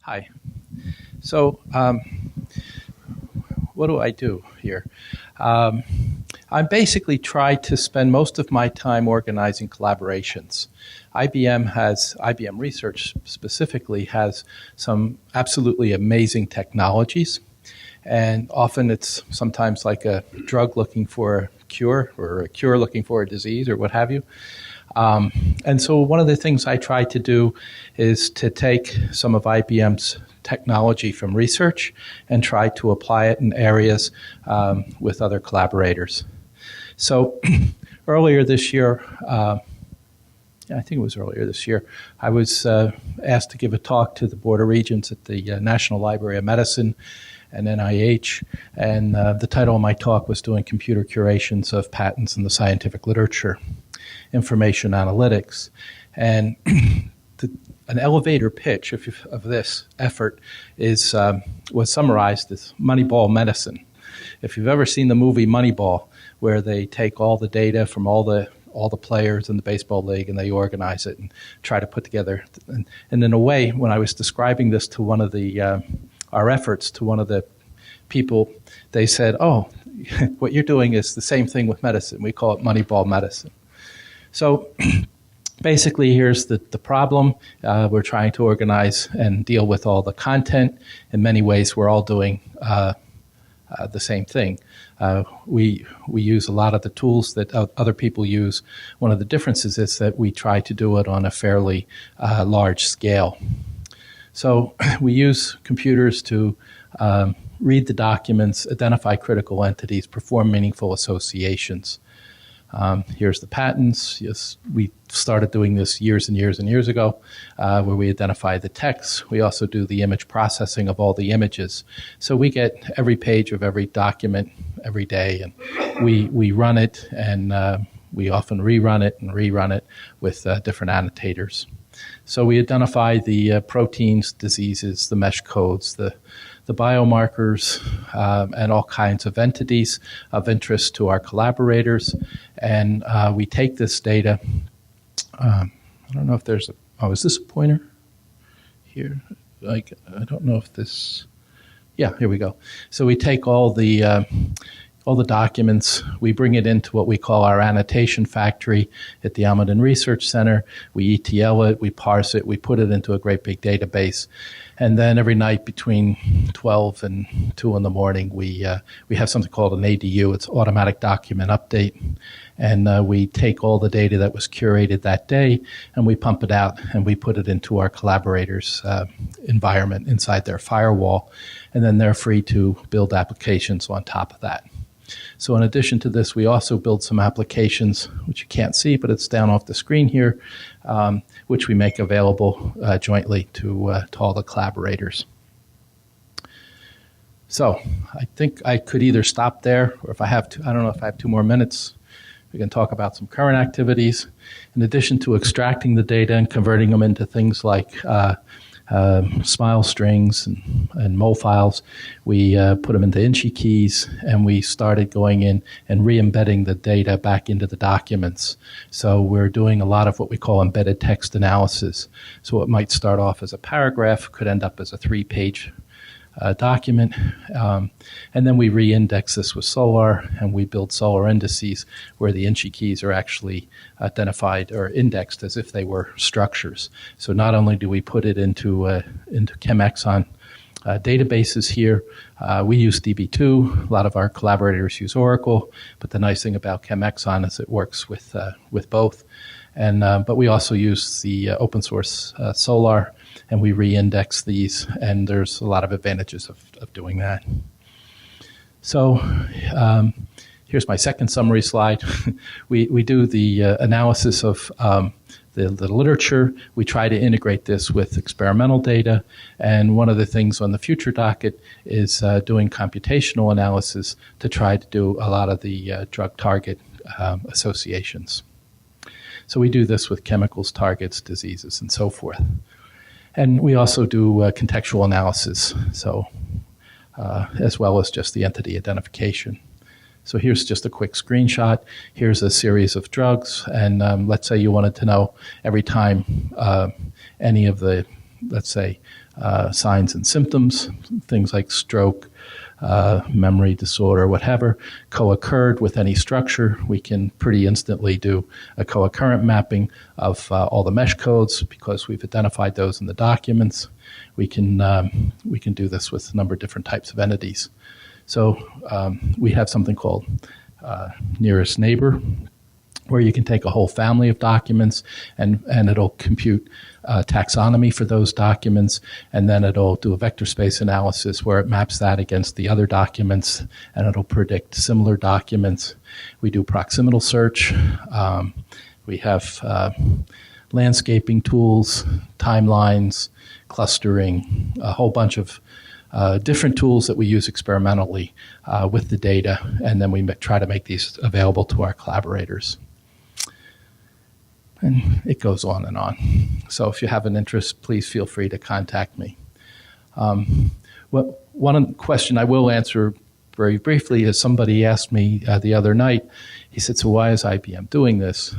Hi. So, what do I do here? I basically try to spend most of my time organizing collaborations. IBM Research specifically has some absolutely amazing technologies, and often it's sometimes like a drug looking for a cure or a cure looking for a disease or what have you. And so one of the things I try to do is to take some of IBM's technology from research and try to apply it in areas with other collaborators. So earlier this year, I think it was earlier this year, I was asked to give a talk to the Board of Regents at the National Library of Medicine and NIH, and the title of my talk was doing computer curations of patents in the scientific literature, information analytics. And an elevator pitch of this effort was summarized as Moneyball medicine. If you've ever seen the movie Moneyball, where they take all the data from all the players in the baseball league and they organize it and try to put together. And in a way, when I was describing this to one of our efforts to one of the people, they said, "Oh, what you're doing is the same thing with medicine. We call it Moneyball medicine." So basically, here's the problem. We're trying to organize and deal with all the content. In many ways, we're all doing the same thing. We use a lot of the tools that other people use. One of the differences is that we try to do it on a fairly large scale. So we use computers to read the documents, identify critical entities, perform meaningful associations. Here's the patents. Yes, we started doing this years and years and years ago, where we identify the text. We also do the image processing of all the images. So we get every page of every document every day, and we run it, and we often rerun it with different annotators. So we identify the proteins, diseases, the mesh codes, the biomarkers, and all kinds of entities of interest to our collaborators. And we take this data. I don't know if there's is this a pointer here? I don't know if this, yeah, here we go. So we take all the documents, we bring it into what we call our annotation factory at the Almaden Research Center. We ETL it, we parse it, we put it into a great big database. And then every night between 12 and 2 in the morning, we have something called an ADU. It's automatic document update. And we take all the data that was curated that day, and we pump it out, and we put it into our collaborators' environment inside their firewall. And then they're free to build applications on top of that. So in addition to this, we also build some applications, which you can't see, but it's down off the screen here, which we make available jointly to all the collaborators. So I think I could either stop there, or if I have to, I don't know if I have 2 more minutes, we can talk about some current activities. In addition to extracting the data and converting them into things like smile strings and mole files, we put them into Inchi keys, and we started going in and re-embedding the data back into the documents. So we're doing a lot of what we call embedded text analysis. So what might start off as a paragraph could end up as a 3-page document. And then we re-index this with Solr, and we build Solr indices where the Inchi keys are actually identified or indexed as if they were structures. So not only do we put it into ChemAxon databases here, we use DB2. A lot of our collaborators use Oracle, but the nice thing about ChemAxon is it works with both. And but we also use the open source Solr, and we re-index these, and there's a lot of advantages of doing that. So here's my second summary slide. we do the analysis of the literature. We try to integrate this with experimental data, and one of the things on the future docket is doing computational analysis to try to do a lot of the drug target associations. So we do this with chemicals, targets, diseases, and so forth. And we also do contextual analysis, so as well as just the entity identification. So here's just a quick screenshot. Here's a series of drugs, and let's say you wanted to know every time any of the, let's say, signs and symptoms, things like stroke, memory disorder, whatever, co-occurred with any structure. We can pretty instantly do a co-occurrent mapping of all the mesh codes because we've identified those in the documents. We can do this with a number of different types of entities. So we have something called nearest neighbor, where you can take a whole family of documents and it'll compute taxonomy for those documents, and then it'll do a vector space analysis where it maps that against the other documents, and it'll predict similar documents. We do proximal search. We have landscaping tools, timelines, clustering, a whole bunch of different tools that we use experimentally with the data, and then we try to make these available to our collaborators. And it goes on and on. So if you have an interest, please feel free to contact me. One question I will answer very briefly is somebody asked me the other night, he said, so why is IBM doing this?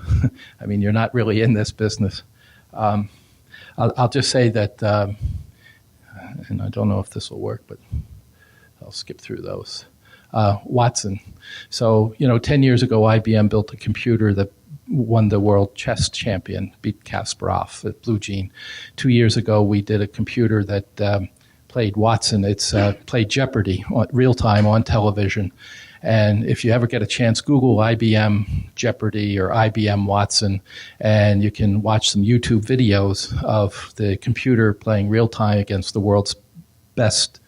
I mean, you're not really in this business. I'll just say that, and I don't know if this will work, but I'll skip through those. Watson. So, 10 years ago, IBM built a computer that won the world chess champion, beat Kasparov at Blue Gene. 2 years ago, we did a computer that played Watson. It's played Jeopardy real time on television. And if you ever get a chance, Google IBM Jeopardy or IBM Watson, and you can watch some YouTube videos of the computer playing real time against the world's best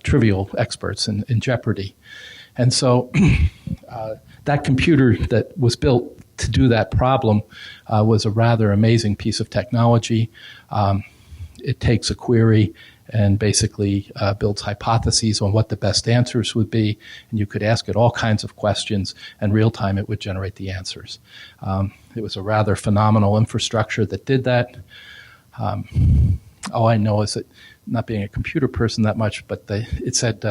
trivial experts in Jeopardy. And so that computer that was built to do that problem was a rather amazing piece of technology. It takes a query and basically builds hypotheses on what the best answers would be, and you could ask it all kinds of questions, and real time it would generate the answers. It was a rather phenomenal infrastructure that did that. All I know is that, not being a computer person that much, but it said,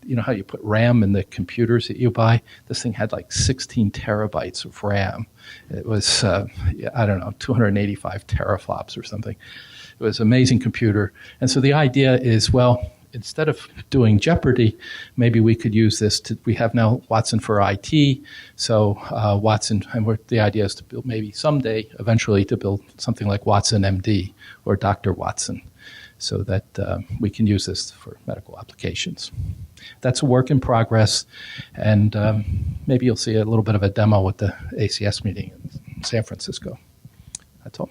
you know how you put RAM in the computers that you buy? This thing had like 16 terabytes of RAM. It was, 285 teraflops or something. It was an amazing computer. And so the idea is, well, instead of doing Jeopardy, maybe we could use this we have now Watson for IT. So Watson, and the idea is to build maybe someday, eventually, to build something like Watson MD or Dr. Watson, so that we can use this for medical applications. That's a work in progress, and maybe you'll see a little bit of a demo at the ACS meeting in San Francisco. That's all.